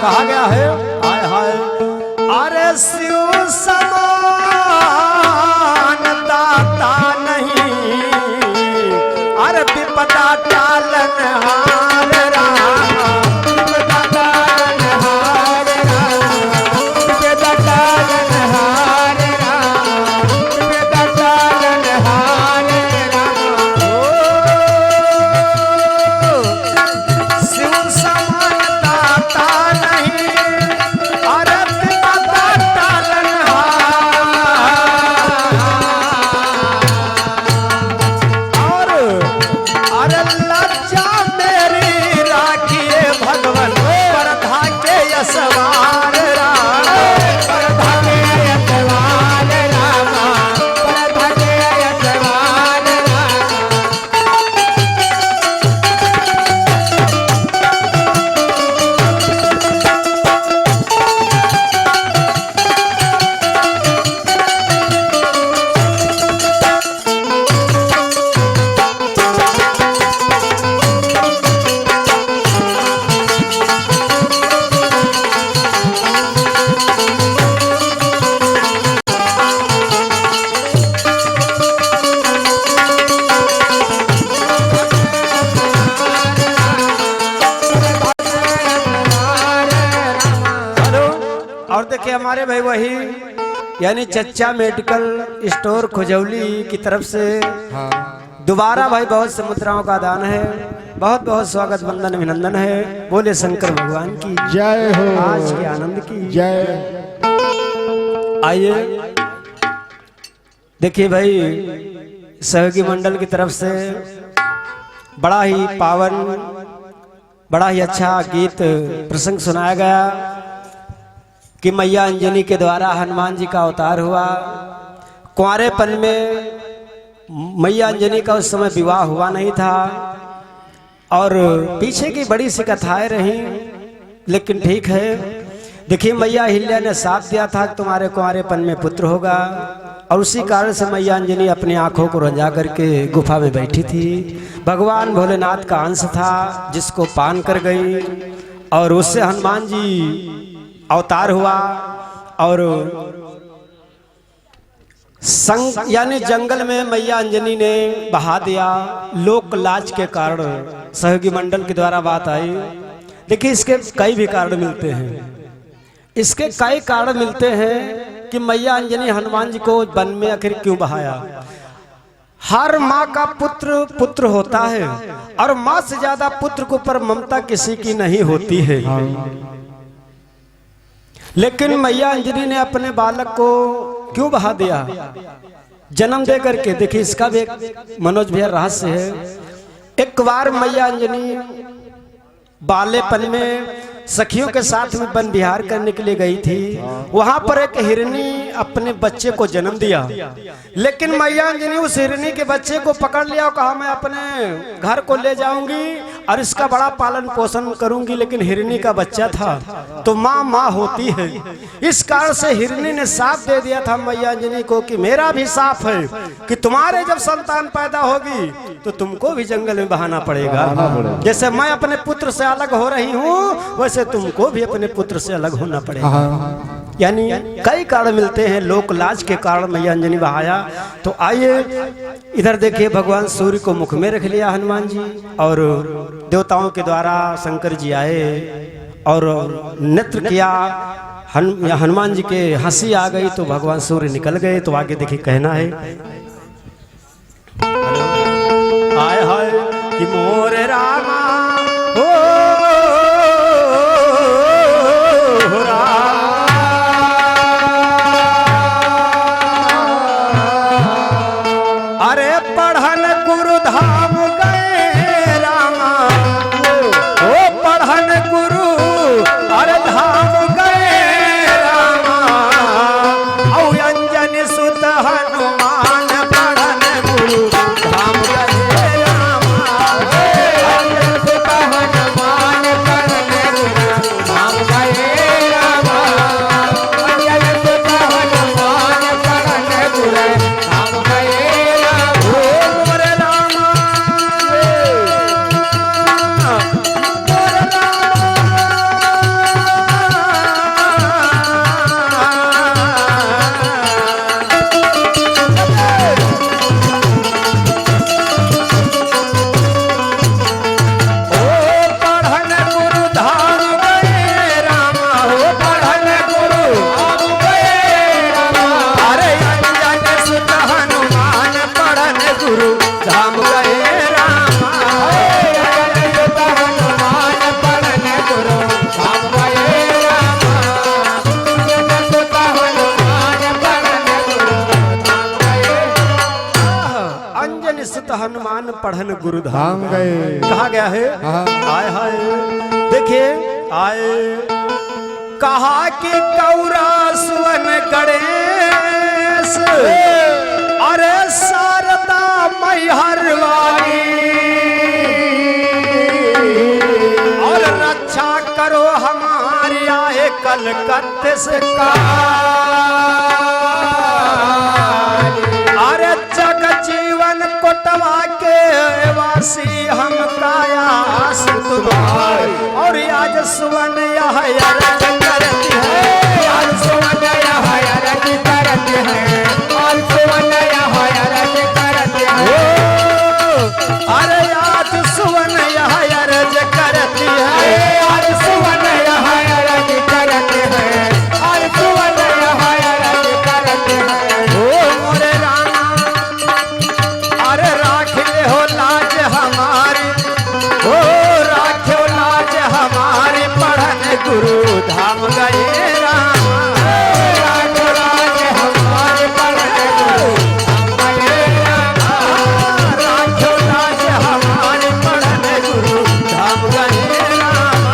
कहा गया है हाय हाय अरे शिव समान दाता नहीं अरे विपदा टालन हार राम विपदा टालन हार राम विपदा टालन हार राम विपदा टालन हार राम ओ शिव समान दाता नहीं अरे विपदा टालन हार अरे लज्जा मेरी राखिए भगवन परधा के यसवार राम परधा के यसवार राम परधा के यसवार राम हेलो और देखिए हमारे भाई वही यानी चच्चा मेडिकल स्टोर खुजौली की तरफ से दोबारा भाई बहुत से मुद्राओं का दान है। बहुत बहुत स्वागत वंदन अभिनंदन है। बोले शंकर भगवान की जय हो। आज के आनंद की जय। आइए देखिए भाई सहयोगी मंडल की तरफ से बड़ा ही पावन बड़ा ही अच्छा गीत प्रसंग सुनाया गया कि मैया अंजनी के द्वारा हनुमान जी का अवतार हुआ। कुंवारेपन में मैया अंजनी का उस समय विवाह हुआ नहीं था और पीछे की बड़ी सी कथाएं रही, लेकिन ठीक है। देखिए मैया अहिल्या ने साथ दिया था कि तुम्हारे कुंवारेपन में पुत्र होगा और उसी कारण से मैया अंजनी अपनी आंखों को रंजा करके गुफा में बैठी थी। भगवान भोलेनाथ का अंश था जिसको पान कर गई और उससे हनुमान जी अवतार हुआ और संग यानी जंगल में मैया अंजनी ने बहा दिया। लोक लाज के कारण सहयोगी मंडल के द्वारा बात आई। देखिए इसके कई भी कारण मिलते हैं। इसके कई कारण मिलते हैं कि मैया अंजनी हनुमान जी को वन में आखिर क्यों बहाया। हर माँ का पुत्र पुत्र होता है और माँ से ज्यादा पुत्र को पर ममता किसी की नहीं होती है। लेकिन मैया अंजनी ने अपने बालक को क्यों बहा दिया जन्म दे करके। देखिए इसका भी एक मनोज भैया रहस्य है। एक बार मैया अंजनी बालेपन में सखियों के साथ में वन विहार करने के लिए गई थी। वहां पर एक हिरनी अपने बच्चे को जन्म दिया, लेकिन मैया अंजनी उस हिरनी के बच्चे को पकड़ लिया और कहा मैं अपने घर को ले जाऊंगी और इसका बड़ा पालन पोषण करूंगी। लेकिन हिरनी का बच्चा था तो माँ माँ होती है। इस कारण से हिरनी ने साफ दे दिया था मैया अंजनी को कि मेरा भी साफ है कि तुम्हारे जब संतान पैदा होगी तो तुमको भी जंगल में बहाना पड़ेगा। जैसे मैं अपने पुत्र से अलग हो रही हूँ वैसे तुमको भी अपने पुत्र से अलग होना पड़ेगा। यानी कई कारण मिलते हैं। लोक लाज के कारण मैया अंजनी बहाया। तो आइए इधर देखिए भगवान सूर्य को मुख में रख लिया हनुमान जी और देवताओं के द्वारा शंकर जी आए और नृत्य किया। हनुमान जी के हंसी आ गई तो भगवान सूर्य निकल गए। तो आगे देखिए कहना है आय हाय कि मोर रामा हो अरे पढ़न गुरु धाम गए रामा ओ पढ़न गुरु अरे धाम गए रामा औ अंजनी सुत हनुमान पढ़न गुरु धाम गए रामा। पढ़न गुरुधाम गए। कहा गया है आय हाय देखिए आए कहा कि कौरा सुवन गणेश अरे शारदा मैहरवाली और रक्षा करो हमारी आए कलकत्ते से अरे जग जीवन कोटवा के वासी हम कायास तुम्हारे और आज सुवन यह अरज करती है आज सुवन यह अरज करती है आज सुवन यह अरज करती है अरे आज सुवन यह अरज करती है आज सुवन यह अरज करती है आज सुवन यह अरज करती है ओ मोरे रामा अरे राख ले हो लाज हमारी ओ राखो लाज हमारी पढ़न गुरु धाम गए रामा राखो लाज हमारी पढ़न गुरु धाम गए रामा राखो लाज हमारी पढ़न गुरु धाम गए रामा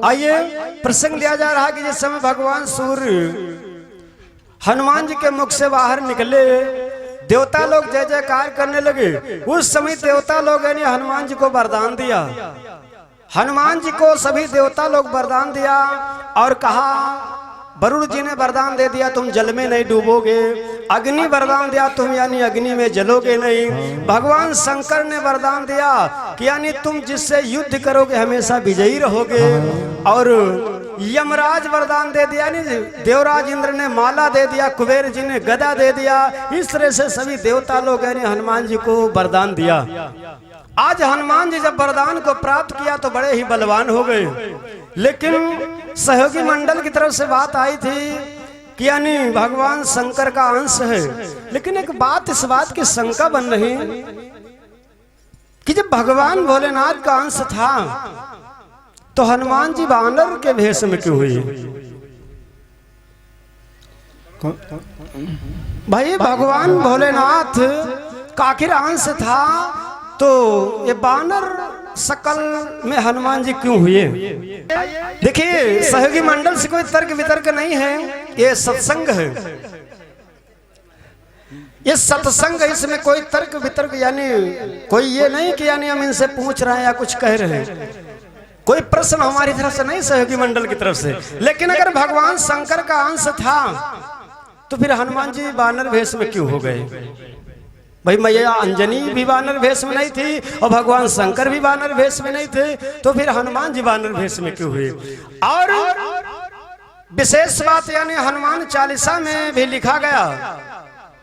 आइए प्रसंग लिया जा रहा कि जिस समय भगवान सूर्य हनुमान जी के मुख से बाहर निकले देवता लोग जय जयकार करने लगे। उस समय देवता लोग यानी हनुमान जी को वरदान दिया। हनुमान जी को सभी देवता लोग वरदान दिया और कहा वरुण जी ने वरदान दे दिया तुम जल में नहीं डूबोगे। अग्नि वरदान दिया तुम यानी अग्नि में जलोगे नहीं। भगवान शंकर ने वरदान दिया कि यानी तुम जिससे युद्ध करोगे हमेशा विजयी रहोगे। और यमराज वरदान दे दिया यानी देवराज इंद्र ने माला दे दिया, कुबेर जी ने गदा दे दिया। इस तरह से सभी देवता लोग यानी हनुमान जी को वरदान दिया। आज हनुमान जी जब वरदान को प्राप्त किया तो बड़े ही बलवान हो गए। लेकिन सहयोगी मंडल की तरफ से बात आई थी कि यानी भगवान शंकर का अंश है। लेकिन एक बात इस बात की शंका बन रही कि जब भगवान भोलेनाथ का अंश था तो हनुमान जी वानर के भेष में क्यों हुई? भाई भगवान भोलेनाथ का आखिर अंश था तो ये वानर शकल में हनुमान जी क्यों हुए? देखिए सहयोगी मंडल से कोई तर्क वितर्क नहीं है, ये सत्संग है। ये सत्संग है, इसमें कोई तर्क वितर्क यानी कोई ये नहीं कि यानी हम इनसे पूछ रहे हैं या कुछ कह रहे हैं। कोई प्रश्न हमारी तरफ से नहीं, सहयोगी मंडल की तरफ से। लेकिन अगर भगवान शंकर का अंश था तो फिर हनुमान जी वानर भेष में क्यों हो गए? भाई मैया अंजनी भी वानर भेष में नहीं थी और भगवान शंकर भी वानर भेष में नहीं थे, तो फिर हनुमान जी वानर भेष में क्यों हुए? और विशेष बात यानी हनुमान चालीसा में भी लिखा गया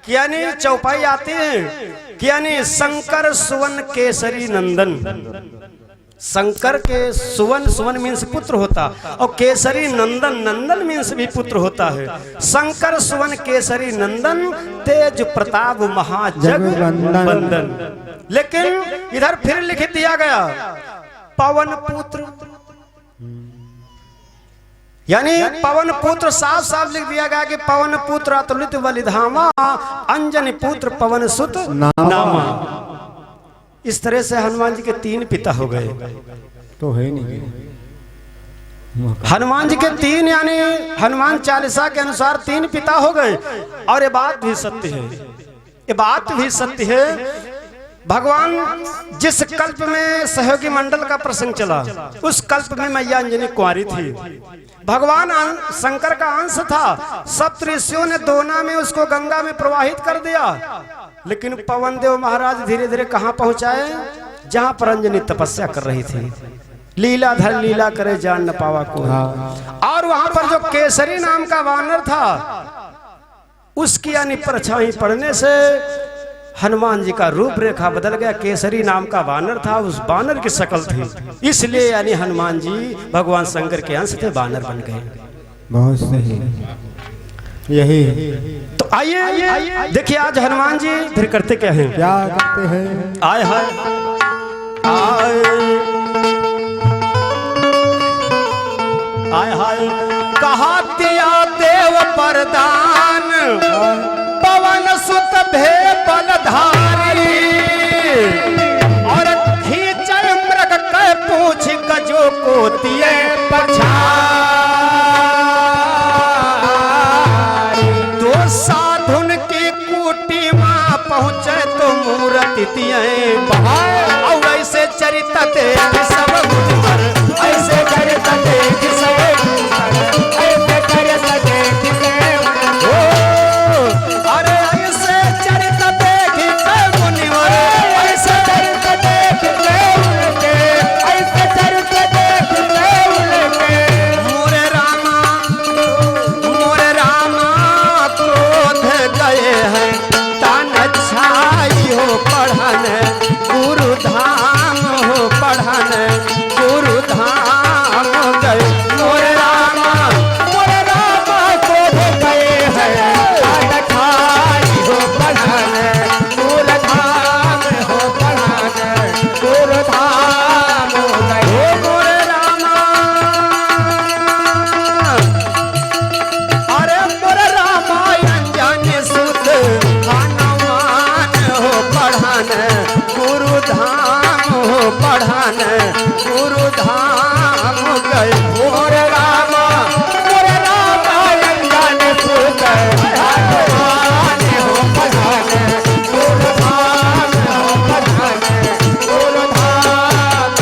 कि यानी चौपाई आती है कि यानी शंकर सुवन केसरी नंदन। शंकर के सुवन, सुवन मीन्स पुत्र होता, और केसरी नंदन, नंदन मीन्स भी पुत्र होता है। शंकर सुवन केसरी नंदन तेज प्रताप महाजग बंदन। लेकिन इधर फिर लिख दिया गया पवन पुत्र, यानी पवन पुत्र साफ साफ लिख दिया गया कि पवन पुत्र अतुलित बलिधामा अंजनी पुत्र पवन सुत नामा। इस तरह से हनुमान जी के तीन पिता हो गए। तो है नहीं हनुमान जी के तीन यानी हनुमान चालीसा के अनुसार तीन पिता हो गए। और ये बात भी सत्य है, ये बात भी सत्य है। भगवान जिस कल्प में सहयोगी मंडल का प्रसंग चला उस कल्प में मैया अंजनी कुंवारी थी। भगवान शंकर का अंश था। सप्त ऋषियों ने दोना में उसको गंगा में प्रवाहित कर दिया। लेकिन पवन देव महाराज धीरे धीरे कहां पहुंचाए? जहां पर अंजनी तपस्या कर रही थी। लीलाधर लीला करे जान न पावा कोई। और वहां पर जो केसरी नाम का वानर था, उसकी यानी परछाई पड़ने से हनुमान जी का रूप रेखा बदल गया। केसरी नाम का वानर था, उस वानर की शक्ल थी, इसलिए यानी हनुमान जी भगवान शंकर के अंश थे, वानर बन गए। बहुत सही, यही तो आइए देखिए आज हनुमान जी फिर करते क्या हैं, क्या करते हैं। आए हाय आए हाय कहा दिया देव वरदान, पवन सुत भे बलधारी, और खींचल मृग के पूछ गजो को दिए पछारी। दो साधुन की कूटी मां पहुंचे तो मूर्ति दिए और ऐसे चरित देख सब मुझ पर, ऐसे चरित देख सब ऐसे चरित देख ओ अरे ऐसे चरित देख के मुनिवर, ऐसे चरित देख के उनके, ऐसे चरित देख के उनके। मोरे रामा क्रोध गए हैं, तान छाई हो पढ़न गुरु धाम हो पढ़न गुरु धाम गए। मोरे रामा क्रोध गए हैं, तान छाई हो पढ़न गुरु धाम हो पढ़न गुरु धाम गए। मोरे रामा अरे मोरे रामायण जाने सुध हनुमान हो पढ़न गुरु धाम हो पढ़न गुरु धाम गए। मोरे रामायण जाने सुध हनुमान हो पढ़न गुरु धाम हो पढ़न गुरु धाम।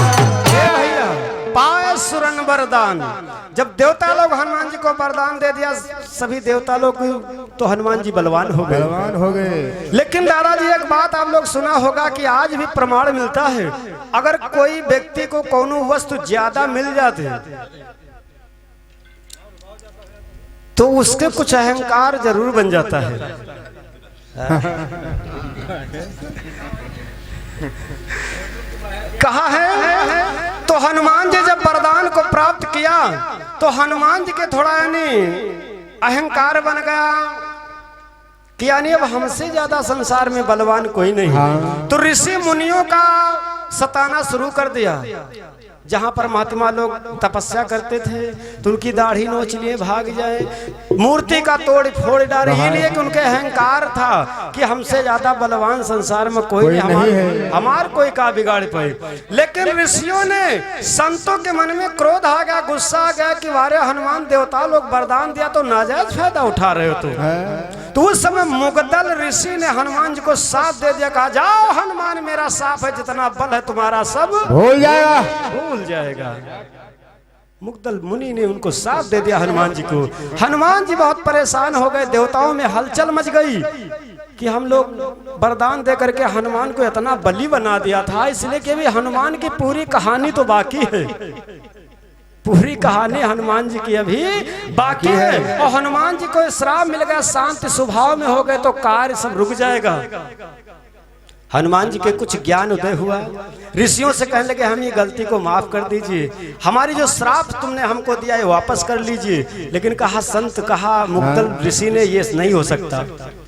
भैया पाए सुरन वरदान, जब देवता लोग हनुमान जी को वरदान दे दिया, सभी देवता लोग तो हनुमान जी बलवान हो गए, बलवान हो गए। लेकिन दादाजी एक बात आप लोग सुना होगा कि आज भी प्रमाण मिलता है, अगर कोई व्यक्ति को कोनो वस्तु ज्यादा मिल जाते तो उसके कुछ अहंकार जरूर बन जाता है। कहा है तो हनुमान जी जब वरदान को प्राप्त किया तो हनुमान जी के थोड़ा यानी अहंकार बन गया कि यानी अब हमसे ज्यादा संसार में बलवान कोई नहीं। तो ऋषि मुनियों का सताना शुरू कर दिया। जहां पर महात्मा लोग तपस्या करते थे तो उनकी दाढ़ी नोच लिए भाग जाए, मूर्ति का तोड़ फोड़ डाले, इसलिए कि उनके अहंकार था कि हमसे ज्यादा बलवान संसार में कोई नहीं, हमार कोई का बिगाड़ पाए। लेकिन ऋषियों ने, संतों के मन में क्रोध आ गया, गुस्सा आ गया कि वारे हनुमान देवता लोग वरदान दिया तो नाजायज फायदा उठा रहे हो तुम। तो उस समय मुगदल ऋषि ने हनुमान जी को साथ दे दिया, कहा जाओ हनुमान मेरा साफ है, जितना बल है तुम्हारा सब भूल जाएगा, भूल जाएगा। मुगदल मुनि ने उनको साथ दे दिया हनुमान जी को। हनुमान जी बहुत परेशान हो गए, देवताओं में हलचल मच गई कि हम लोग वरदान दे करके हनुमान को इतना बलि बना दिया था, इसलिए कि भी हनुमान की पूरी कहानी तो बाकी है, पूरी कहानी हनुमान जी की अभी बाकी है। और हनुमान जी को श्राप मिल गया, शांत स्वभाव में हो गए तो कार्य सब रुक जाएगा। हनुमान जी के कुछ ज्ञान उदय हुआ, ऋषियों से कहने लगे हम ये गलती को माफ कर दीजिए, हमारी जो श्राप तुमने हमको दिया है वापस कर लीजिए। लेकिन कहा संत, कहा मुगदल ऋषि ने ये नहीं हो सकता,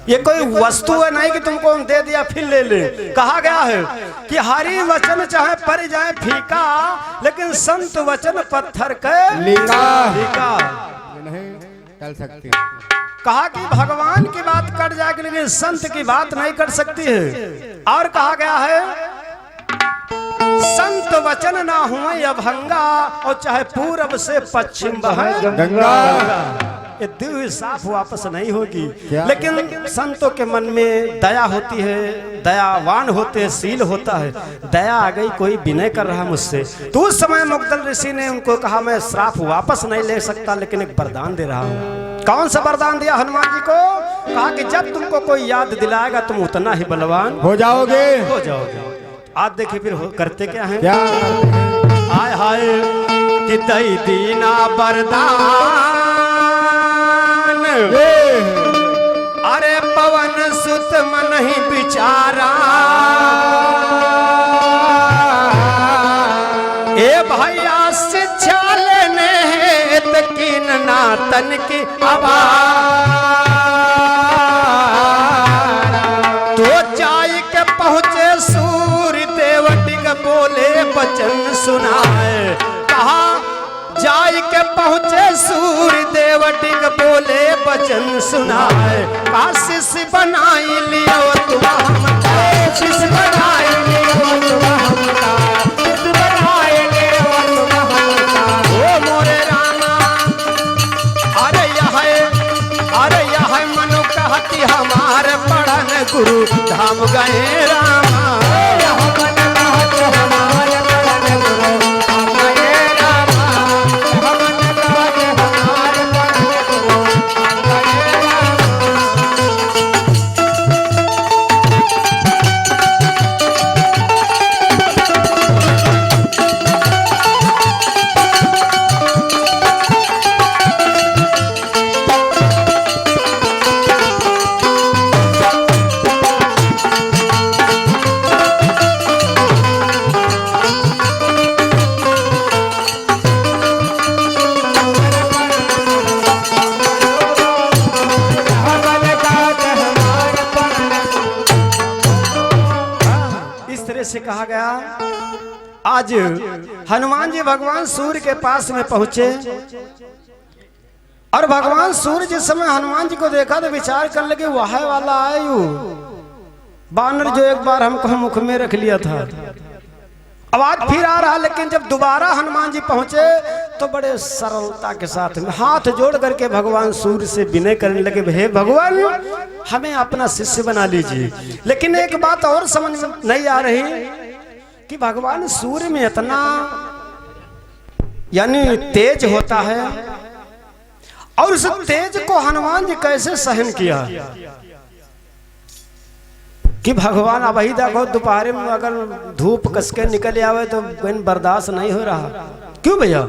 ये कोई वस्तु है नहीं कि तुमको हम दे दिया फिर ले ले। कहा गया है कि हरि वचन चाहे पर जाए फीका, लेकिन संत वचन पत्थर के लीका नहीं चल सकती। कहा कि भगवान की बात कट जाएगी लेकिन संत की बात नहीं कट सकती है। और कहा गया है संत वचन ना हुए अभंगा, और चाहे पूरब से पश्चिम बहे गंगा, ये दिव्य साफ वापस नहीं होगी। लेकिन संतों के मन में दया होती है, दयावान होते हैं, शील होता है। दया आ गई, कोई विनय कर रहा मुझसे, तो उस समय मुगदल ऋषि ने उनको कहा मैं श्राप वापस नहीं ले सकता, लेकिन एक वरदान दे रहा हूँ। कौन सा वरदान दिया हनुमान जी को? कहा कि जब तुमको कोई याद दिलाएगा तुम उतना ही बलवान हो जाओगे। आज देखिए फिर करते क्या है, क्या हाय हाय कि दई दीना बरदान अरे पवन सुत मन ही बिचारा ए भैया शिक्षा लेने हेत किन नातन की आवाज तो जाय के पहुँचे सूर्य देवटिक बोले बचन सुनाए कहा जाय के पहुँचे सूर्य देवटिक बोले बचन सुनाए का शिष्य बनाई लियो तुम हमका शिष्य बनाई लियो तुम हमका शिष्य बनाई लियो तुम हमका ओ मोरे रामा अरे यह मनु कहती हमार पढ़न गुरु धाम गए रामा यह मन कहत हमार पढ़न गुरु धाम गए रामा यह मन कहत हमार पढ़न गुरु धाम गए से कहा गया आज हनुमान जी भगवान सूर्य के पास में पहुंचे और भगवान सूर्य जिस समय हनुमान जी को देखा तो विचार करने लगे वह वाला आयु बानर जो एक बार हमको मुख में रख लिया था आवाज फिर आ रहा लेकिन जब दोबारा हनुमान जी पहुंचे तो बड़े सरलता के साथ में हाथ जोड़ करके भगवान सूर्य से विनय करने लगे हे भगवान हमें अपना शिष्य बना लीजिए। लेकिन एक बात और समझ में नहीं आ रही कि भगवान सूर्य में इतना यानी तेज होता है और उस तेज को हनुमान जी कैसे सहन किया कि भगवान अब ही देखो दोपहर में अगर धूप कसके निकल आवे तो बर्दाश्त नहीं हो रहा। क्यों भैया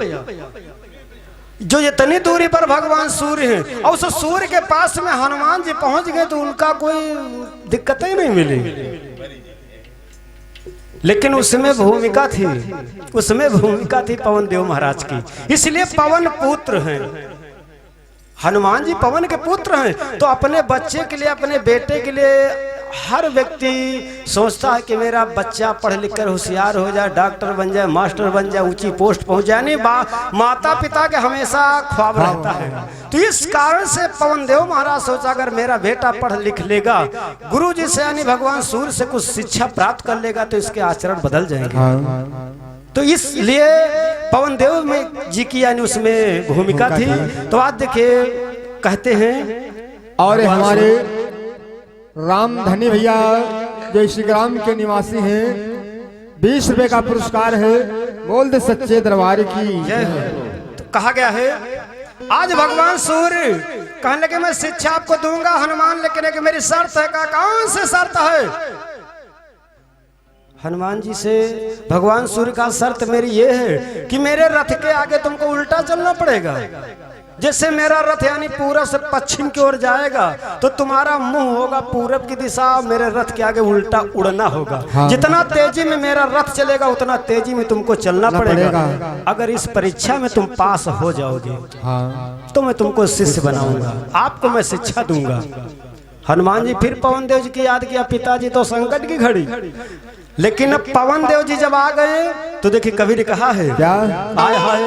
जो इतनी दूरी पर भगवान सूर्य हैं और उस सूर्य के पास में हनुमान जी पहुंच गए तो उनका कोई दिक्कत ही नहीं मिली। लेकिन उसमें भूमिका थी पवन देव महाराज की, इसलिए पवन पुत्र हैं हनुमान जी पवन के पुत्र हैं। तो अपने बच्चे के लिए अपने बेटे के लिए हर व्यक्ति सोचता है कि मेरा बच्चा पढ़ लिख कर होशियार हो जाए, डॉक्टर बन जाए, मास्टर बन जाए, ऊंची पोस्ट पहुंच जाए। नहीं माता पिता के हमेशा ख्वाब रहता है। तो इस कारण से पवन देव महाराज सोचा अगर मेरा बेटा पढ़ लिख लेगा, गुरु जी से यानी भगवान सूर्य से कुछ शिक्षा प्राप्त कर लेगा तो इसके आचरण बदल जाएंगे। तो इसलिए पवन देव में जी की यानी उसमें भूमिका थी। तो आज देखिए कहते हैं और हमारे रामधनी भैया जो श्रीग्राम के निवासी हैं 20 रुपए का पुरस्कार है, बोल दे सच्चे दरबार की जय हो। तो कहा गया है आज भगवान सूर्य कहने लगे मैं शिक्षा आपको दूंगा हनुमान, लेकिन एक मेरी शर्त है। कौन सी शर्त है? हनुमान जी से भगवान सूर्य का शर्त मेरी ये है कि मेरे रथ के आगे तुमको उल्टा चलना पड़ेगा। जैसे मेरा रथ यानी पूरब से पश्चिम की ओर जाएगा तो तुम्हारा मुंह होगा पूरब की दिशा, मेरे रथ के आगे उल्टा उड़ना होगा। हाँ। जितना तेजी में मेरा रथ चलेगा उतना तेजी में तुमको चलना पड़ेगा। अगर इस परीक्षा में तुम पास हो जाओगे हाँ। तो मैं तुमको शिष्य बनाऊंगा, आपको मैं शिक्षा दूंगा। हनुमान जी फिर पवन देव जी की याद किया, पिताजी तो संकट की घड़ी, लेकिन पवन देव जी जब आ गए तो देखिए कवि ने कहा है क्या आय हाय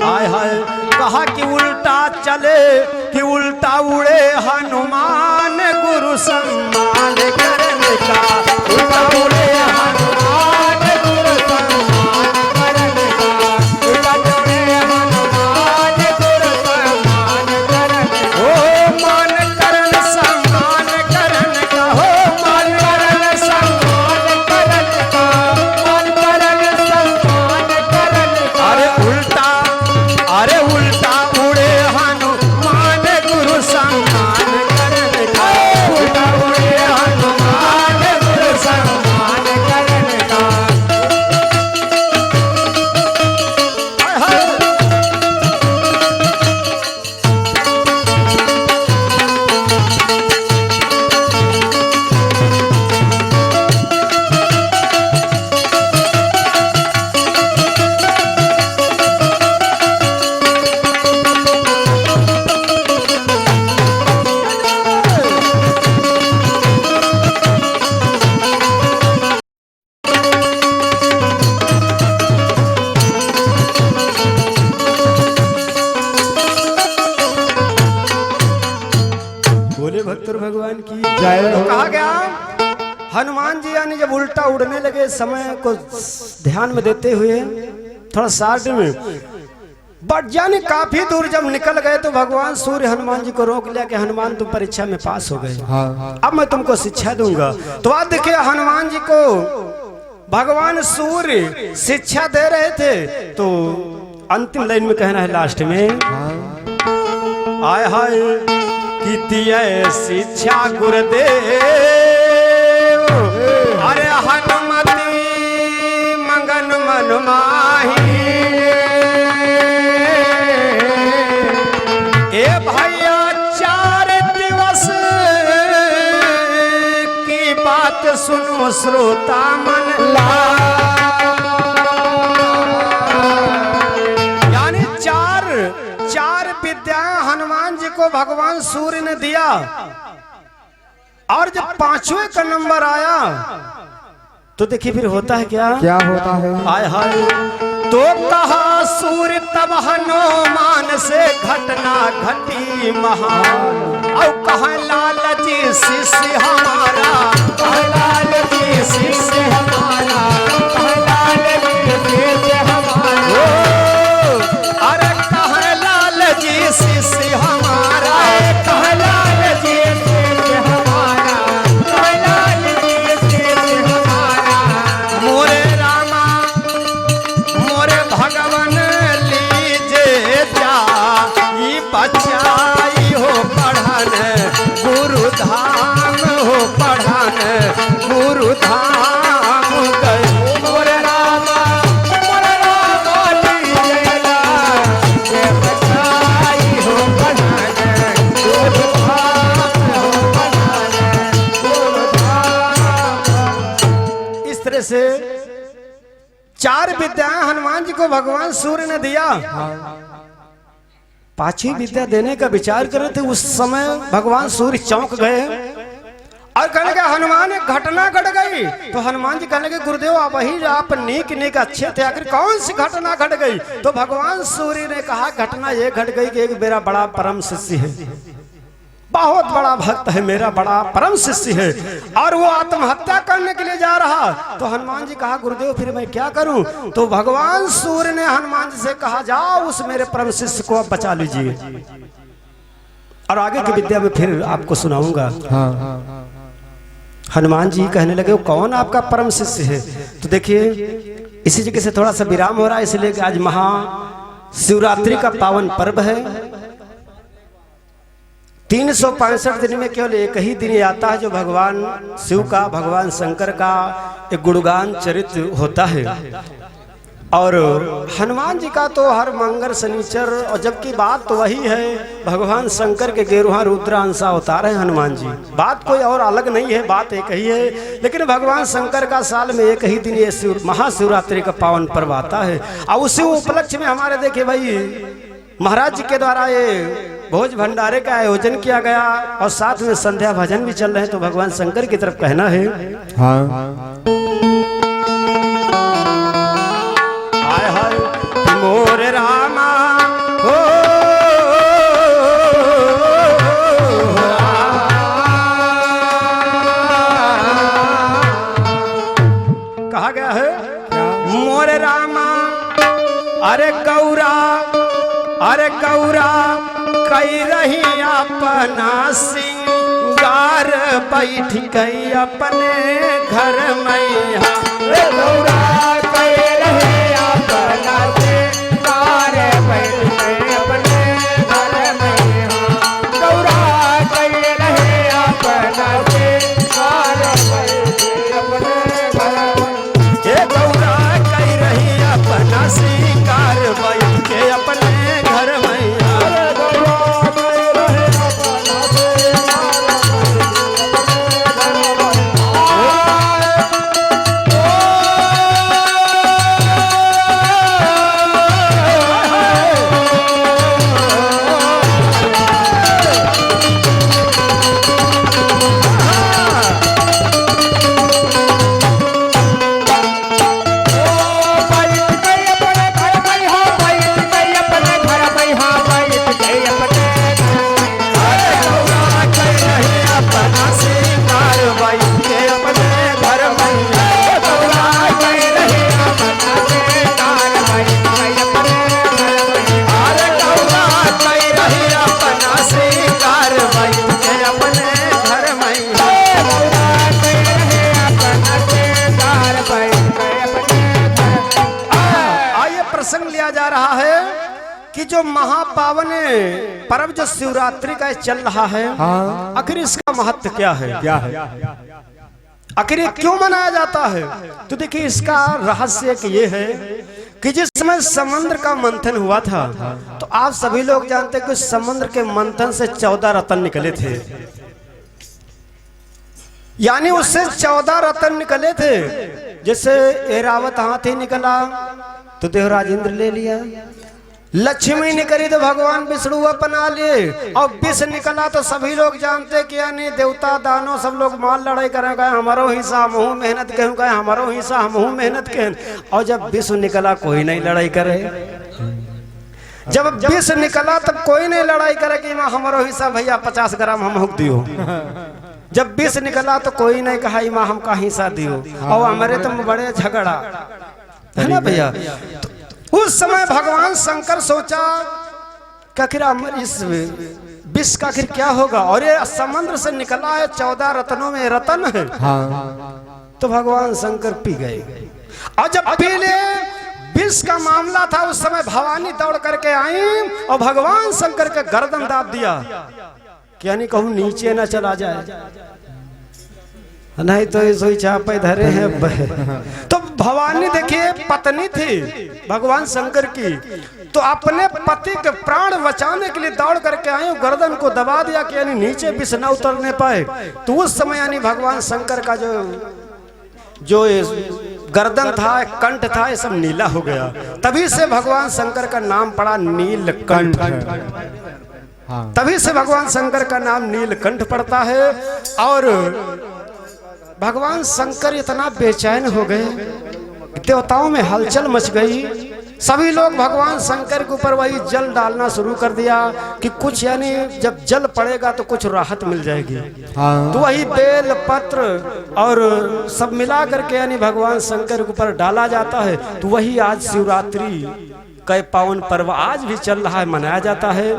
आय हाय, कहा कि उल्टा चले कि उल्टा उड़े हनुमान गुरु सम्मान करने का, उल्टा उड़े हनुमान गुरु सम्मान करने का, उल्टा उड़े हनुमान गुरु सम्मान करने का, ओ मान करण सम्मान करने का, हो मान करण सम्मान करने का, मान करण सम्मान करने का। अरे उल्टा उड़े हनुमान गुरु सम्मान करने का, उल्टा उड़े बोले भक्तर भगवान की जय तो हो। कहा गया हनुमान जी यानी जब उल्टा उड़ने लगे समय को ध्यान में देते हुए थोड़ा साइड में बट यानी काफी दूर जब निकल गए तो भगवान सूर्य हनुमान जी को रोक लिया कि हनुमान तुम परीक्षा में पास हो गए, हाँ अब मैं तुमको शिक्षा दूंगा। तो आज देखिए हनुमान जी को भगवान सूर्य शिक्षा दे रहे थे तो अंतिम लाइन में कहना है लास्ट में आय हाय कीतिय शिक्षा गुरुदेव अरे हनुमति मंगन मन माही ए भैया 4 दिवस की बात सुनो श्रोता मन यानी चार विद्याएं हनुमान जी को भगवान सूर्य ने दिया और जब 5वें का नंबर आया तो देखिए फिर होता है क्या होता है? हाय हाय तो कहा सूर्य तब हनुमान से घटना घटी महान और कहा लालची शिष्य हमारा लालची शिष्य हमारा लालची शिष्य हमारा अरे कहा लालची शिष्य हमारा कहा लालची शिष्य हमारा लालची शिष्य हमारा मोरे रामा मोरे भगवान लीजे जा ये बचाई हो पढ़न गुरु धाम हो पढ़न गुरु धाम गए मोरे रामा लीजे जा ये बचाई हो पढ़न गुरु धाम हो पढ़न गुरु धाम। इस तरह से 4 विद्याएं हनुमान जी को भगवान सूर्य ने दिया। 5वीं विद्या देने का विचार कर रहे थे उस समय भगवान सूर्य चौंक गए और कहने लगे हनुमान एक घटना घट गई। तो हनुमान जी कहने लगे गुरुदेव आप वही आप नेक अच्छे थे आखिर कौन सी घटना घट गई। तो भगवान सूर्य ने कहा घटना ये घट गई कि एक मेरा बड़ा परम शिष्य है, बहुत बड़ा भक्त है, मेरा बड़ा परम शिष्य है और वो आत्महत्या करने के लिए जा रहा। तो हनुमान जी कहा गुरुदेव फिर मैं क्या करूं। तो भगवान सूर्य ने हनुमान जी से कहा जाओ उस मेरे परम शिष्य को आप बचा लीजिए और आगे की विद्या में फिर आपको सुनाऊंगा। हनुमान जी कहने लगे वो कौन आपका परम शिष्य है। तो देखिए इसी जगह से थोड़ा सा विराम हो रहा है इसलिए कि आज महाशिवरात्रि का पावन पर्व है। 365 दिन में केवल एक ही दिन आता है जो भगवान शिव का भगवान शंकर का एक गुणगान चरित्र होता है और हनुमान जी का तो हर मंगल शनिचर और जबकि बात तो वही है भगवान शंकर के गेरुआ रुद्रांशा अवतार है हनुमान जी, बात कोई और अलग नहीं है, बात एक ही है। लेकिन भगवान शंकर का साल में एक ही दिन ये महाशिवरात्रि का पावन पर्व आता है और उसी उपलक्ष्य में हमारे देखिए भाई महाराज जी के द्वारा ये भोज भंडारे का आयोजन किया गया और साथ में संध्या भजन भी चल रहे हैं। तो भगवान शंकर की तरफ कहना है हाय हाय मोर रामा हो कहा गया है मोर रामा अरे गौरा कई रही अपना सिंगार बैठ गई अपने घर में गौरा कई रही अपना सिंगार बैठ गई अपने घर में गौरा कई रही अपना सिंगार बैठ गई अपने घर में गौरा कई रही अपना सिंगार बैठ के अपने घर में कि जो महापावन पर्व जो शिवरात्रि का चल रहा है, हाँ। आखिर इसका महत्व क्या है? क्या है? आखिर ये क्यों मनाया जाता है? तो देखिए इसका रहस्य कि ये है कि जिस समय समुद्र का मंथन हुआ था, तो आप सभी लोग जानते हैं कि समुद्र के मंथन से 14 रत्न निकले थे, यानी उससे 14 रत्न निकले थे। जैसे एरावत हाथी निकला तो देवराज इंद्र ले लिया, लक्ष्मी निकली तो भगवान विष्णु अपना लिए, और विष निकला तो सभी लोग जानते कि यानी देवता दानव सब लोग माल लड़ाई करेंगे, हमारो हिस्सा हमहू मेहनत कहूँगा, हमारो हिस्सा हमहू मेहनत कह। और जब विष निकला कोई नहीं लड़ाई करे, जब विष निकला तब कोई नहीं लड़ाई करे कि माँ हमारो हिस्सा भैया 50 ग्राम हम हुक दियो। जब विष निकला तो कोई नहीं कहा माँ हमका हिस्सा दियो, और हमारे तो बड़े झगड़ा है ना भैया। तो उस समय भगवान शंकर सोचा कि आखिर इस विष का आखिर क्या होगा, और ये समुद्र से निकला है 14 रत्नों में रत्न है। हाँ। तो भगवान शंकर पी गए, और जब पी ले विष का मामला था, उस समय भवानी दौड़ करके आई और भगवान शंकर के गर्दन दाब दिया कि यानी कहूँ नीचे न चला जाए, नहीं तो सोई चापे धरे हैं। तो भवानी देखिए पत्नी थी भगवान शंकर की, तो अपने पति के प्राण बचाने के लिए दौड़ करके आई, गर्दन को दबा दिया कि यानी नीचे विष न उतरने पाए। तो उस समय यानी भगवान शंकर का जो गर्दन था, कंठ था, ये सब नीला हो गया। तभी से भगवान शंकर का नाम पड़ा नीलकंठ। तभी से भगवान शंकर का नाम नीलकंठ पड़ता है। और भगवान शंकर इतना बेचैन हो गए, देवताओं में हलचल मच गई, सभी लोग भगवान शंकर के ऊपर वही जल डालना शुरू कर दिया कि कुछ यानी जब जल पड़ेगा तो कुछ राहत मिल जाएगी। हाँ। तो वही बेल पत्र और सब मिला करके यानी भगवान शंकर के ऊपर डाला जाता है। तो वही आज शिवरात्रि का पावन पर्व आज भी चल रहा है, मनाया जाता है।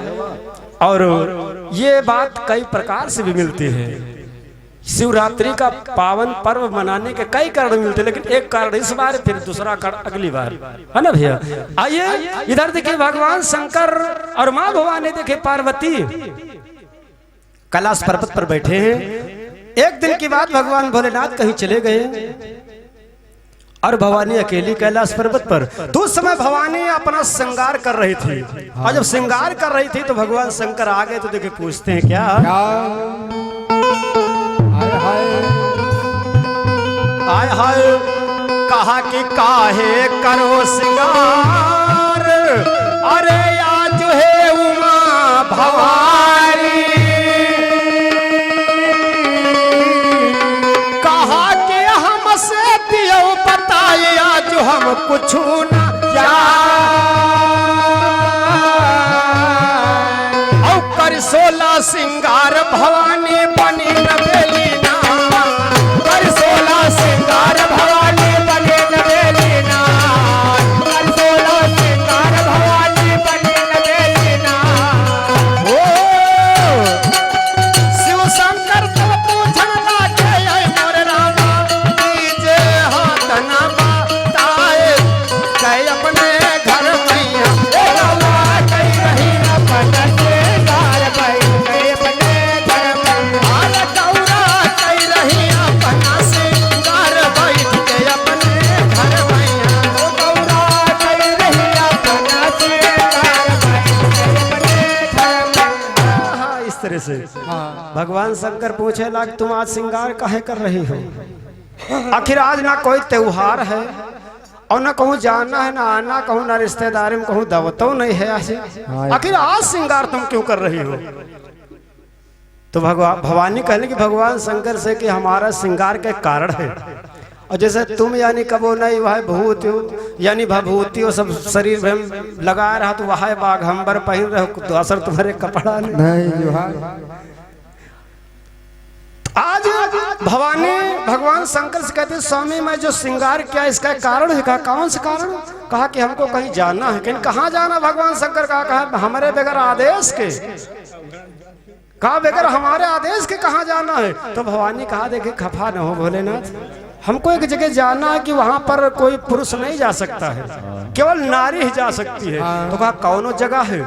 और ये बात कई प्रकार से भी मिलती है। शिवरात्रि का पावन पर्व मनाने के कई कारण मिलते हैं, लेकिन एक कारण इस बार, फिर दूसरा कारण अगली बार, है ना भैया। आइए इधर देखिए भगवान शंकर और माँ भवानी देखिए पार्वती कैलाश पर्वत पर बैठे हैं। एक दिन की बात, भगवान भोलेनाथ कहीं चले गए और भवानी अकेली कैलाश पर्वत पर। तो उस समय भवानी अपना श्रृंगार कर रही थी, और जब श्रृंगार कर रही थी तो भगवान शंकर आ गए। तो देखिए पूछते हैं क्या, हाय हाय कहा कि काहे करो श्रृंगार, अरे आज है उमा भवानी, कहा कि हमसे दियो बताए आज हम कुछ न और कर 16 श्रृंगार भवानी बनी नवेली ना, कर 16 श्रृंगार भवानी बनी नवेली ना, कर 16 श्रृंगार भवानी बनी नवेली ना। ओ शिव शंकर तो पूछन लागे मोर रामा, दीजे हाथ न बताए कई अपने घर मैया कई रही अपन श्रृंगार भाई कई अपने घर में हाल गौरा कई रही अपना श्रृंगार भाई कई अपने घर मैया गौरा कई रही अपना श्रृंगार भाई कई अपने घर में। हाँ, इस तरह से भगवान शंकर पूछे लाग तुम आज श्रृंगार काहे कर रही हो? आखिर आज ना कोई त्योहार है और ना कहूँ जाना है, ना आना, कहूँ ना रिश्तेदारी में, कहूँ दावतों नहीं है, आखिर आज श्रृंगार तुम क्यों कर रही हो? तो भवानी कहने की भगवान शंकर से कि हमारा श्रृंगार के कारण है, और जैसे तुम यानी कबो नहीं वह भूत यानी भभूति सब शरीर में लगा रहा, तो वह बाघंबर पहन रहे हो, तो असर तुम्हारे कपड़ा नहीं। आज भवानी भगवान शंकर से कहते स्वामी मैं जो श्रृंगार किया इसका कारण है। कहा कौन सा कारण? कहा कि हमको कहीं जाना है। लेकिन कहाँ जाना? भगवान शंकर कहा हमारे बगैर आदेश के, कहा बगैर हमारे आदेश के कहाँ जाना है? तो भवानी कहा देखे खफा न हो भोलेनाथ, हमको एक जगह जाना है कि वहां पर कोई पुरुष नहीं जा सकता है, केवल नारी ही जा सकती है। तो कहा कौन जगह है?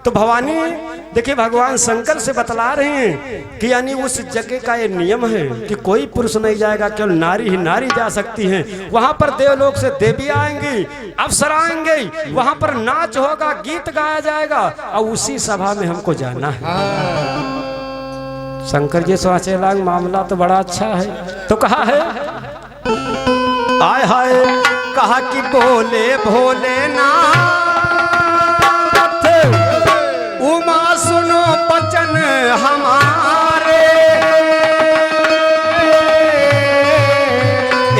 तो भवानी देखिए भगवान शंकर से बतला रहे हैं कि यानी उस जगह का ये नियम है कि कोई पुरुष नहीं जाएगा, केवल नारी ही नारी जा सकती है। वहां पर देवलोक से देवी आएंगी, अप्सरा आएंगे, वहां पर नाच होगा, गीत गाया जाएगा और उसी सभा में हमको जाना है। शंकर जी सोचे लाग मामला तो बड़ा अच्छा है। तो कहा है आय हाय, कहा कि बोले भोलेनाथ उमा सुनो बचन हमारे,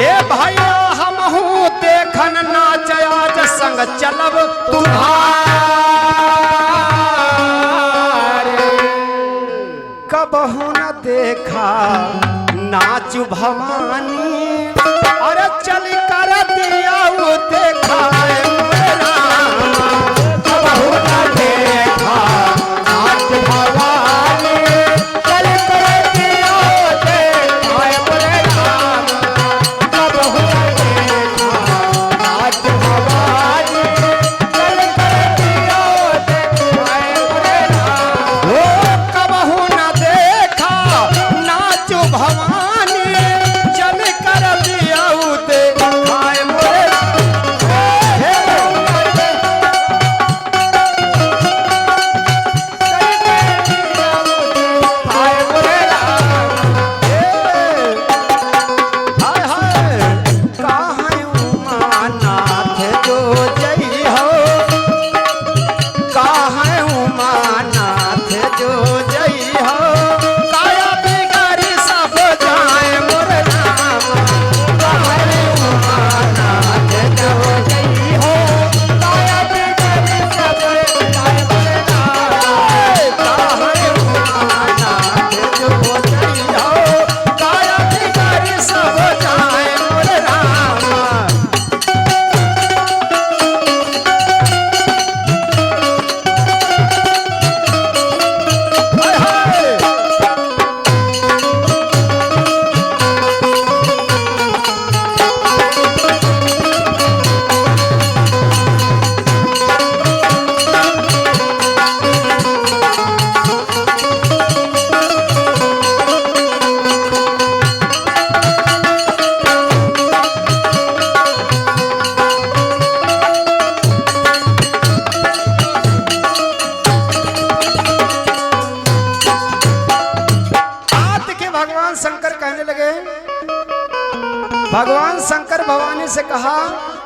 ए भाइयों हम हूँ देखन नाच आज संग चलब तुम्हारे, कबहू न देखा नाच भवानी, अरे चल कर दिया वो देखा मेरा, कबहू न देखा नाच भवानी, चल कर दिया वो देखा मेरा, कबहू न देखा नाच भवानी, चल कर दिया वो देखा मेरा, ओ कबहू न देखा नाच भवानी, चल कर दिया वो देखा मेरा। भगवान शंकर भवानी से कहा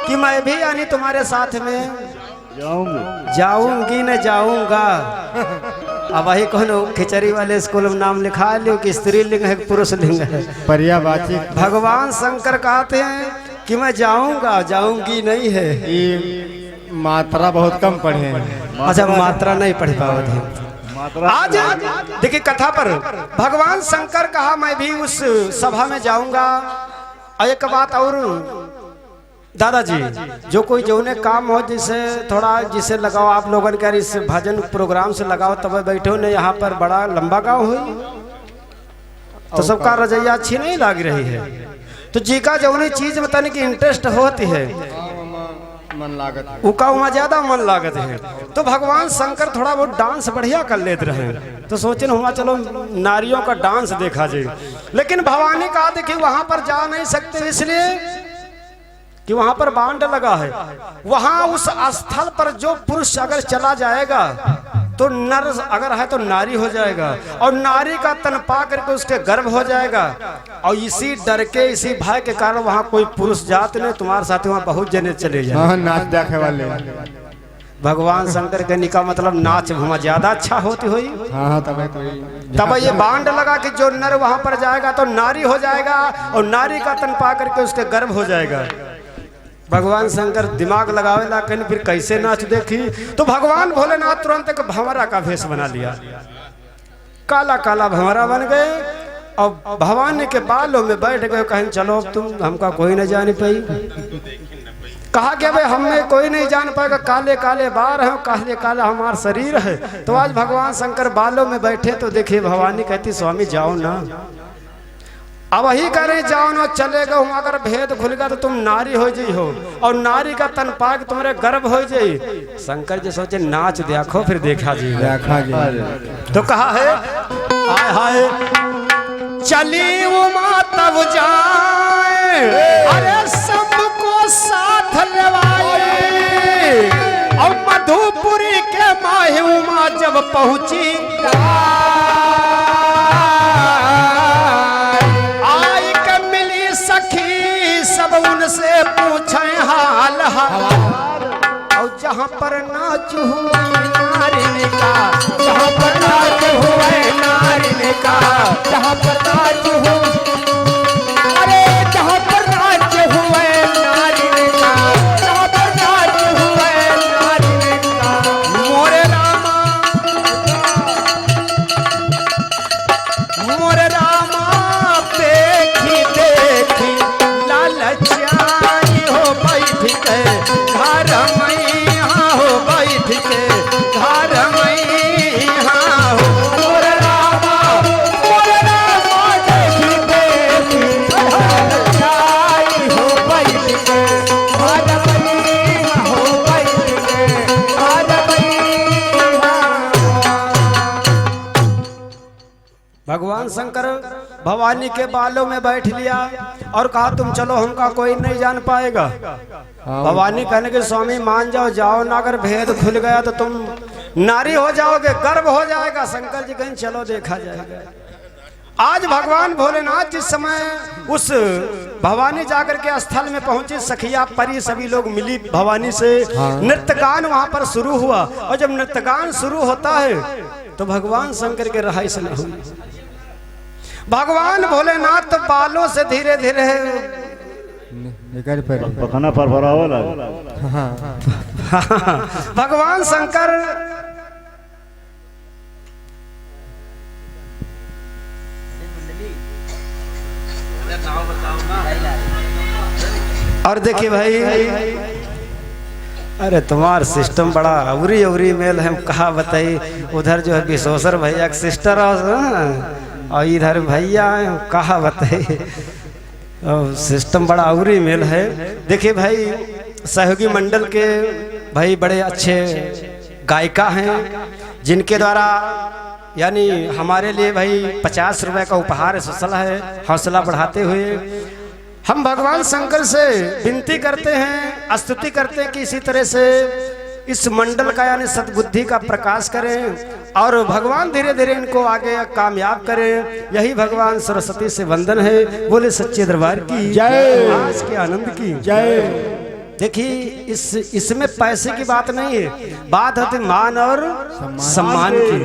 कि मैं भी यानी तुम्हारे साथ में जाऊंगी न जाऊंगा। अब वही कौन खिचड़ी वाले स्कूल में नाम लिखा लियो कि स्त्रीलिंग है पुरुष लिंग है, पर्यावाची। भगवान शंकर कहते हैं कि मैं जाऊंगा, जाऊंगी नहीं है। ये मात्रा बहुत कम पढ़े हैं। अच्छा मात्रा नहीं पढ़ पाओ थे। आज देखिए कथा पर भगवान शंकर कहा मैं भी उस सभा में जाऊंगा। एक बात और दादाजी, जो कोई जो ने काम हो जिसे थोड़ा जिसे लगाओ आप लोगों के इस भजन प्रोग्राम से लगाओ तब बैठो ने यहाँ पर बड़ा लंबा गाँव हुई तो सबका रजैया अच्छी नहीं लग रही है। तो जी का जो चीज बताने की इंटरेस्ट होती है मन लागत है, उका वहाँ ज्यादा मन लागत है। तो भगवान शंकर थोड़ा बहुत डांस बढ़िया कर लेते रहे तो सोचे हुआ चलो नारियों का डांस देखा जाए। लेकिन भवानी कहा देखिए वहां पर जा नहीं सकते इसलिए कि वहां पर बांध लगा है। वहां उस स्थल पर जो पुरुष अगर चला जाएगा तो नर अगर है तो नारी हो जाएगा और नारी का तन पा करके उसके गर्भ हो जाएगा। और इसी डर के इसी भय के कारण वहां कोई पुरुष जात नहीं, तुम्हारे साथ वहां बहुत जने चले जाए। हाँ, नाच देखे वाले भगवान शंकर के निका मतलब नाच वहां ज्यादा अच्छा होती हुई। हाँ, तब ये बांध लगा कि जो नर वहां पर जाएगा तो नारी हो जाएगा और नारी का तन पा करके उसके गर्भ हो जाएगा। भगवान शंकर दिमाग लगावे ला कहीं फिर कैसे नाच देखी। तो भगवान भोलेनाथ तुरंत एक भंवरा का भेष बना लिया, काला काला भंवरा बन गए और भवानी के बालों में बैठ गए। कहीं चलो तुम हमका कोई नहीं जान पाई। कहा कि भाई हमें कोई नहीं जान पाएगा, काले काले बाल हैं, काले काला हमारा शरीर है। तो आज भगवान शंकर बालों में बैठे तो देखिए भवानी कहती स्वामी जाओ ना। अब वही करें जाओ ना चले गो अगर भेद खुल गया तो तुम नारी हो जी हो और नारी का तन पाक तुम्हारे गर्भ हो जाई। शंकर जी सोचे नाच देखो फिर देखा जी देखा जी। तो कहा है आय हाय चली उमा तब जाए अरे सबको साथ लेवाए और मधुपुरी के माही उमा जब पहुंची आई के मिली सखी सब उनसे पूछे हाल हाल और जहाँ पर नाच हुआ नारिन का जहाँ पर नाच हुआ नारिन का जहाँ पर नाच हुआ अरे जहाँ पर नाच हुआ नारिन का जहाँ पर नाच हुआ नारिन का मोरे रामा देखी देखी लालचाई हो बैठ के घर मैया हो बैठ के घर मैया हो मोरे रामा देखी देखी लालचाई हो बैठ के घर मैया हो बैठ के घर मैया। भगवान शंकर भवानी के बालों में बैठ लिया और कहा तुम चलो हमका कोई नहीं जान पाएगा। भवानी कहने के स्वामी मान जाओ जाओ ना अगर भेद खुल गया तो तुम नारी हो जाओगे गर्व हो जाएगा। शंकर जी कहीं चलो देखा जाएगा। आज भगवान भोलेनाथ जिस समय उस भवानी जाकर के स्थल में पहुंचे सखिया परी सभी लोग मिली भवानी से नृत्यगान वहां पर शुरू हुआ और जब नृत्यगान शुरू होता है तो भगवान शंकर के रहाई से न हुई। भगवान भोलेनाथ तो बालों से धीरे धीरे पखना पर भरा होला। भगवान शंकर और देखिए भाई अरे तुम्हार सिस्टम बड़ा अवरी अवरी मेल है कहा बताई। उधर जो है विशोसर भैया के सिस्टर और इधर भैया कहा बताई सिस्टम बड़ा अवरी मेल है। देखिए भाई सहयोगी मंडल के भाई बड़े अच्छे गायिका हैं जिनके द्वारा यानी हमारे लिए भाई 50 रुपए का उपहार स्पेशल है। हौसला बढ़ाते हुए हम भगवान शंकर से विनती करते हैं स्तुति करते हैं कि इसी तरह से इस मंडल का यानी सद्बुद्धि का प्रकाश करें और भगवान धीरे धीरे इनको आगे कामयाब करें। यही भगवान सरस्वती से वंदन है। बोले सच्चे दरबार की जय। आज के आनंद की जय। देखिए इसमें पैसे की बात नहीं है, बात होती मान और सम्मान की।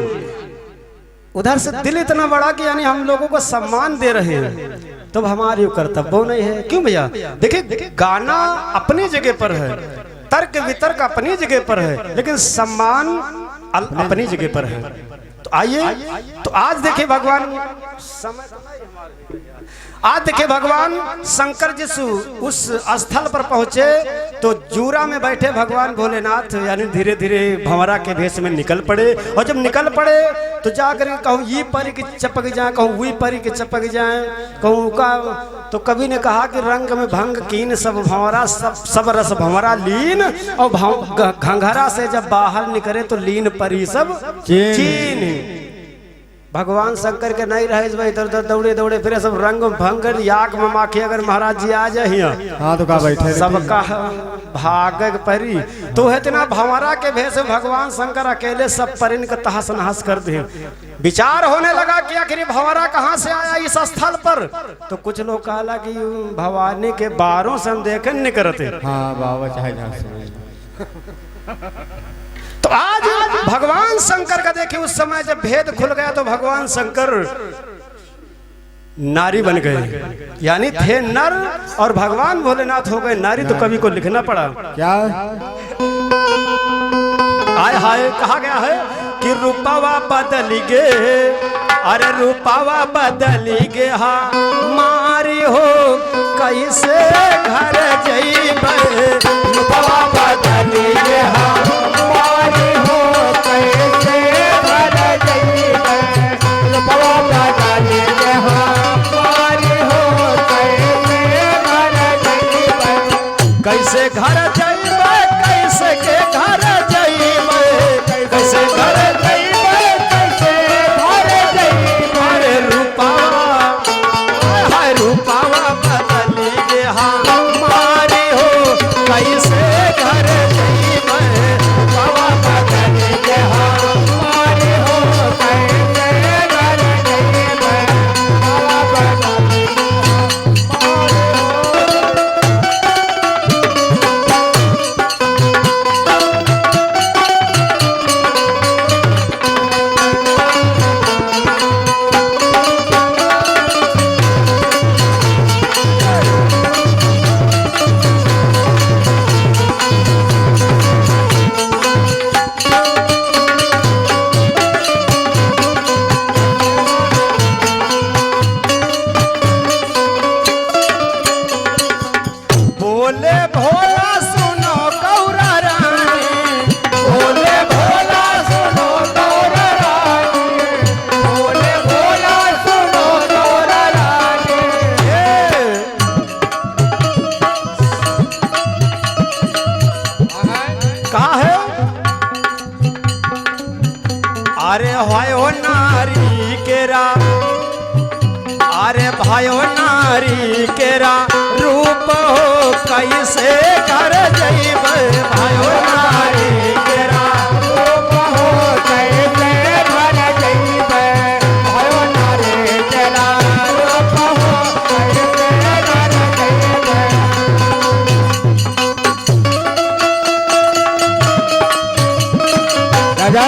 उधर से दिल इतना बड़ा कि यानी हम लोगों को सम्मान दे रहे हैं तो हमारी कर्तव्य नहीं है। क्यों भैया? देखिए गाना अपनी जगह पर है, तर्क वितर्क अपनी जगह पर है, लेकिन सम्मान अपनी जगह पर है। तो आइए तो आज देखिए भगवान आज देखिए भगवान शंकर जिस उस स्थल पर पहुंचे तो जूरा में बैठे भगवान भोलेनाथ यानी धीरे धीरे भंवरा के भेष में निकल पड़े। और जब निकल पड़े तो जाकर कहूँ ये परी की चपक जाए, कहूँ वही परी की चपक जाए, कहूँ का तो कवि ने कहा कि रंग में भंग कीन सब भंवरा सब रस भंवरा लीन और घंघरा से जब बाहर निकले तो लीन परी सब चीन। भगवान शंकर के नहीं रहे भाई इधर उधर दौड़े दौड़े फिर सब रंग भंग याक में माखी अगर महाराज जी आ जाए हाँ तो का बैठे सबका भाग परी तो इतना भंवरा के भेष भगवान शंकर अकेले सब परिन का तहस नहस कर दे। विचार होने लगा कि आखिर भंवरा कहाँ से आया इस स्थल पर। तो कुछ लोग कहला कि भवानी के बारों से हम देखे नहीं करते। हाँ बाबा चाहे तो आज भगवान शंकर का देखिए उस समय जब भेद खुल गया तो भगवान शंकर नारी बन गए यानी थे नर और भगवान भोलेनाथ हो गए नारी। तो कवि को लिखना पड़ा क्या आय हाय कहा गया है कि रूपावा बदली गे अरे रूपावा बदली गे हा मारी हो कैसे घर जइबे रूपावा बदली गे हा मारी हो कैसे घर जइबे रूपावा बदली गे हा मारी हो कैसे घर जइबे कैसे के घर जइबे कैसे घर जइबे कैसे घर जइबे अरे रूपावा हाय रूपावा बदली गे हमारी हो कैसे घर जइबे रूपावा बदली गे हमारी हो कैसे घर जइबे रूपावा बदली बोले भोला सुनो गौरा रानी बोले भोला सुनो गौरा रानी बोले भोला सुनो गौरा रानी का है अरे हो नारी केरा अरे भाइयो नारी केरा रूप हो कैसे घर जइबे भाइयो नारी केरा रूप हो कैसे घर जइबे भाइयो नारी केरा रूप हो कैसे घर जइबे राजा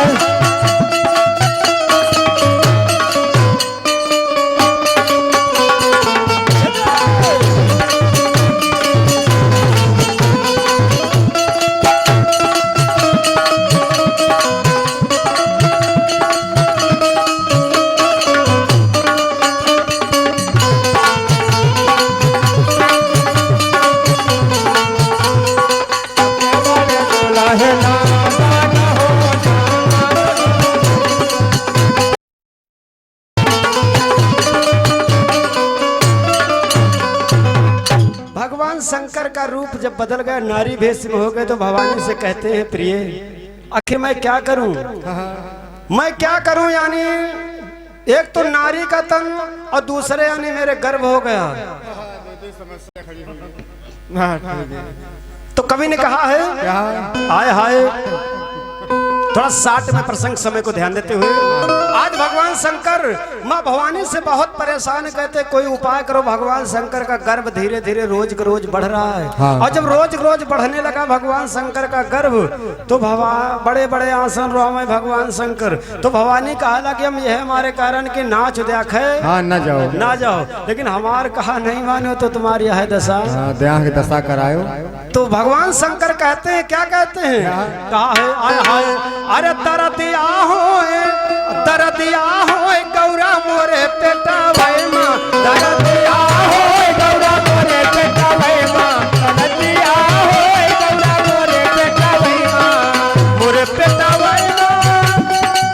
भगवान शंकर का रूप जब बदल गया नारी भेष में हो गए तो भवानी से कहते हैं प्रिय आखिर मैं क्या करूं मैं क्या करूं यानी एक तो नारी का तन और दूसरे यानी मेरे गर्भ हो गया तो कवि ने कहा है हाय हाय थोड़ा 60 में प्रसंग समय को ध्यान देते हुए आज भगवान शंकर माँ भवानी से बहुत परेशान कहते कोई उपाय करो भगवान शंकर का गर्भ धीरे धीरे रोज का रोज बढ़ रहा है और जब रोज रोज बढ़ने लगा भगवान शंकर का गर्भ तो बड़े बड़े आसन रोमे भगवान शंकर तो भवानी कहा लगा कि हम यह हमारे कारण के नाच देखे ना जाओ लेकिन हमार कहा नहीं मानो तो तुम्हारी यह दशा दशा करायो तो भगवान शंकर कहते हैं क्या कहते हैं कहा है आय हाय अरे दरदिया हो गौरा मोरे पेटा भाई माँ दरदिया हो गौरा मोरे पेटा भाई माँ दरदिया हो गौरा मोरे पेटा भाई माँ मोरे पेटा भाई माँ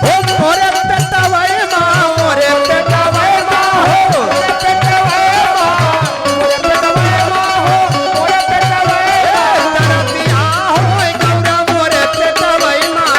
हो मोरे पेटा भाई माँ मोरे पेटा भाई माँ हो मोरे पेटा भाई माँ मोरे पेटा भाई माँ हो मोरे पेटा भाई माँ दरदिया हो गौरा मोरे पेटा भाई माँ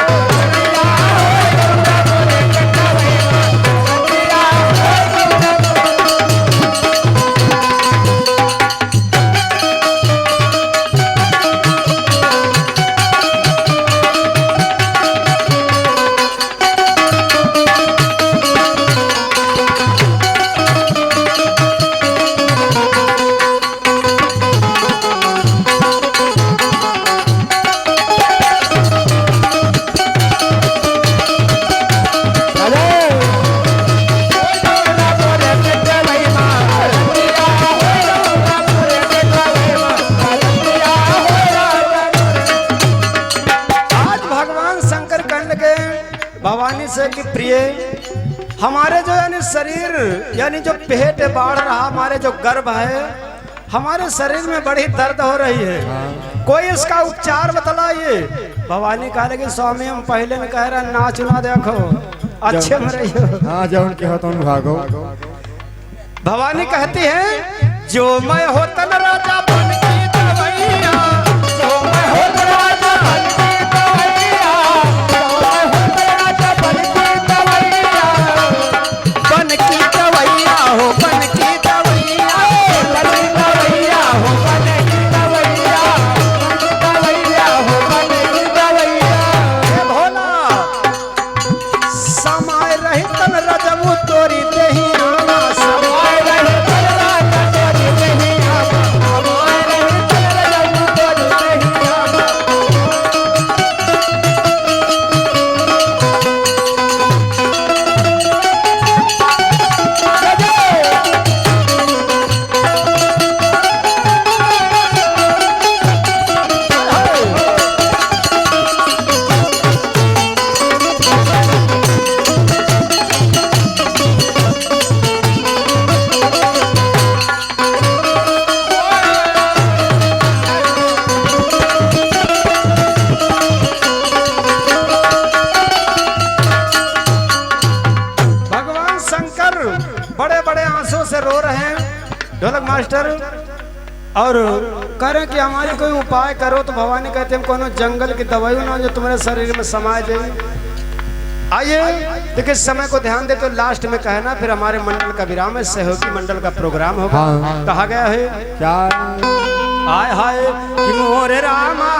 भवानी से कि प्रिय हमारे जो यानी शरीर यानी जो पेट बढ़ रहा हमारे जो गर्भ है हमारे शरीर में बड़ी दर्द हो रही है कोई इसका उपचार बतलाइए। भवानी कहा कि स्वामी हम पहले में कह रहे नाच ना देखो अच्छे में रहियो। हाँ जो उनके हो तुम भागो। भवानी कहती है जो मैं होतन राजा बन की दवैया ढोलक मास्टर और कह रहे कि हमारे कोई उपाय करो, तो भवानी कहते हम कोनो जंगल की दवाई ना जो तुम्हारे शरीर में समा जाए। आइए देखिए समय को ध्यान दे, तो लास्ट में कहना फिर हमारे मंडल का विराम है, सहयोगी मंडल का प्रोग्राम होगा। हाँ। कहा गया है क्या आय हाय कि मोरे रामा